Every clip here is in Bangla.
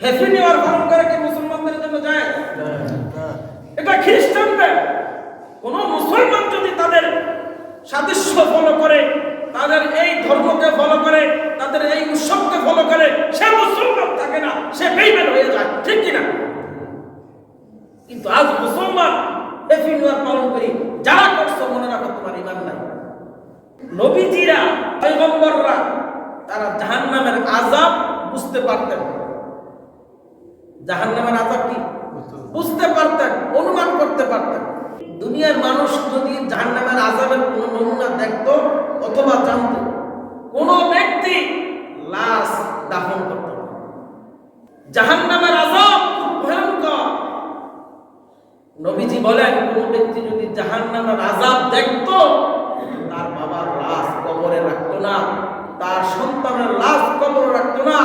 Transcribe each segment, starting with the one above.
হ্যাপি নিউ ইয়ার পালন করে কি মুসলমানদের জন্য যায়? এটা খ্রিস্টানদের। কোন মুসলমান যদি তাদের সাদৃশ্য ফলো করে, তাদের এই ধর্মকে ফলো করে, তাদের এই উৎসবকে ফলো করে, সে মুসলমান থাকে না, সে বেঈমান হয়ে যায়, ঠিক কিনা? কিন্তু আজ মুসলমান হ্যাপি নিউ ইয়ার পালন করি, যারা করছো মনে রাখো তোমার ঈমান নাই। নবীজিরা, পয়গম্বররা তারা জাহান্নামের আযাব বুঝতে পারতেন। জাহান্নামের আযাব কি বুঝতে পারতেন, অনুমান করতে পারতেন। দুনিয়ার মানুষ যদি জাহান্নামের আযাবের কোনো নমুনা দেখতো অথবা জানতো, কোন ব্যক্তি লাশ দাফন করত না। জাহান্নামের আযাব খুব ভয়ঙ্কর। নবীজি বলেন, কোন ব্যক্তি যদি জাহান্নামের আযাব দেখতো, তার বাবার লাশ কবরে রাখতো না, তার সন্তানের লাশ কবরে রাখতো না,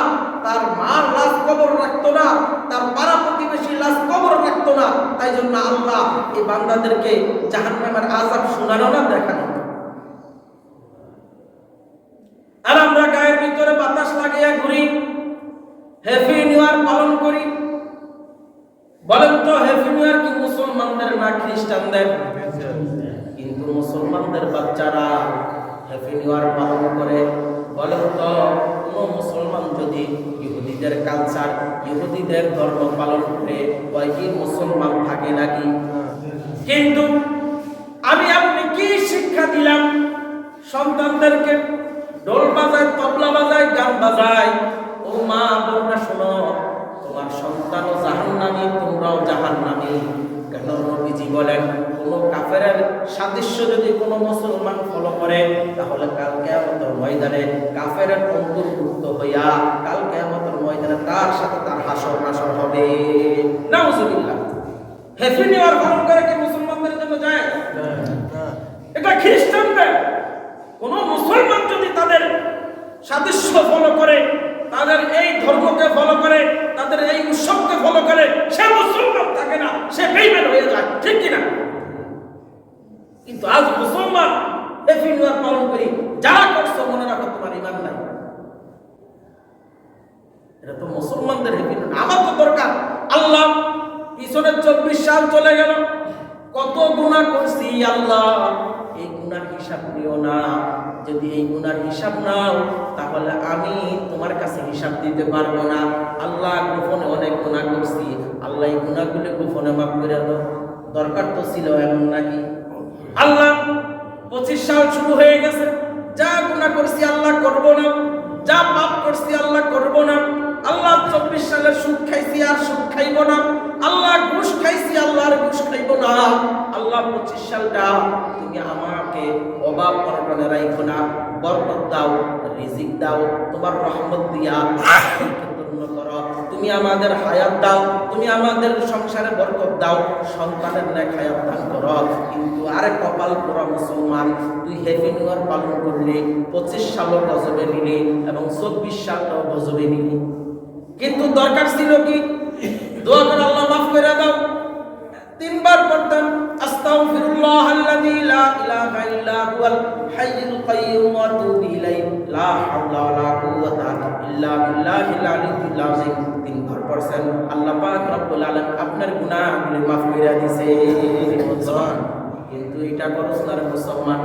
তার মার লাশ কবরে রাখতো না, তার পাড়া প্রতিবেশীর লাশ কবরে রাখতো না। তাই জন্য আল্লাহ এই বান্দাদেরকে জাহান্নামের আযাব শোনানো না, দেখানো। আর আমরা গায়ের ভিতরে বাতাস লাগিয়ে ঘুরি, হ্যাপি নিউ ইয়ার পালন করি। বলেন তো, হ্যাপি নিউ ইয়ার কি মুসলমানদের না খ্রিস্টানদের? কিন্তু মুসলমানদের বাচ্চারা হ্যাপি নিউ ইয়ার পালন করে। বলেন তো, কোন মুসলমান যদি ইহুদিদের কালচার, ইহুদিদের ধর্ম পালন করে, ওই কি মুসলমান থাকে নাকি? কিন্তু আমি আপনি কি শিক্ষা দিলাম সন্তানদেরকে? ঢোল বাজায়, তবলা বাজায়, গান বাজায়। ও মা বোনরা শোনো, তোমার সন্তানও জাহান্নামী, তোমরাও জাহান্নামী। কেন? নবীজি বলেন, কোন কাফেরের সাদৃশ্য যদি কোন মুসলমান ফলো করে, তাহলে কাল কিয়ামতের ময়দানে কাফেরের অন্তর্ভুক্ত হইয়া কাল কিয়ামতের ময়দানে তার সাথে তার হাসর নাসর হবে। নাউজুবিল্লাহ। হ্যাপি নিউ ইয়ার পালন করে কি মুসলমানদের জন্য যায়? এটা খ্রিস্টানদের। কোন মুসলমান যদি তাদের সাদৃশ্য ফলো করে, তাদের এই ধর্মকে ফলো করে, তাদের এই উৎসবকে ফলো করে, সে মুসলমান থাকে না, সে বেঈমান হয়ে যায়, ঠিক কিনা? কিন্তু আজ মুসলমান হ্যাপি নিউ ইয়ার পালন করি, যারা করছো মনে রাখো তোমার ঈমান নাই। এটা তো মুসলমানদের হ্যাপি নিউ। আমার তো দরকার আল্লাহ, পিছনে 24 সাল চলে গেল, কত গুনাহ করছি আল্লাহ, এই গুনার হিসাব নিও না। যদি এই গুনার হিসাব নাও, তাহলে আমি তোমার কাছে হিসাব দিতে পারবো না। আল্লাহ, গোপনে অনেক গুনাহ করছি, আল্লাহ এই গুনাহগুলো গোপনে মাফ করে দাও। দরকার তো ছিল এমন নাকি? আল্লাহ, 25 সাল শুরু হয়ে গেছে, যা গুনাহ করছি আল্লাহ করব না, যা পাপ করছি আল্লাহ করব না। আল্লাহ, 24 সালে সুদ খাইছি আর সুদ খাইব না। আল্লাহ, ঘুষ খাইছি আল্লাহ আর ঘুষ খাইব না। আল্লাহ, 25 সালটা তুমি আমাকে অভাব অনটনে রাখো না, বরকত দাও, রিজিক দাও, তোমার রহমত দিয়া পূর্ণ করো। তুমি আমাদের হায়াত দাও, তুমি আমাদের সংসারে বরকত দাও, সন্তানের নেক হায়াত দান করো। কিন্তু আরে কপাল পোড়া মুসলমান, তুই হ্যাপি নিউ ইয়ার পালন করলি, 25 সালও গজবে নিলি এবং 24 সালটাও গজবে নিলি। কিন্তু দরকার ছিল কি? দোয়া করে আল্লাহ মাফ করে দাও। 3 বার পড়তাম, আস্তাগফিরুল্লাহাল্লাযী লা ইলাহা ইল্লা হুয়াল হাইয়ুল কাইয়্যুম ওয়া আতুবু ইলাইহি, লা হাওলা ওয়ালা কুওয়াতা ইল্লা বিল্লাহিল আলিয়্যিল আযীম। 3 বার পড়ছেন, আল্লাহ পাক রব্বুল আলামিন আপনার গুনাহগুলো মাফ করে দিয়েছে। কিন্তু এটা করছ না রে মুসলমান।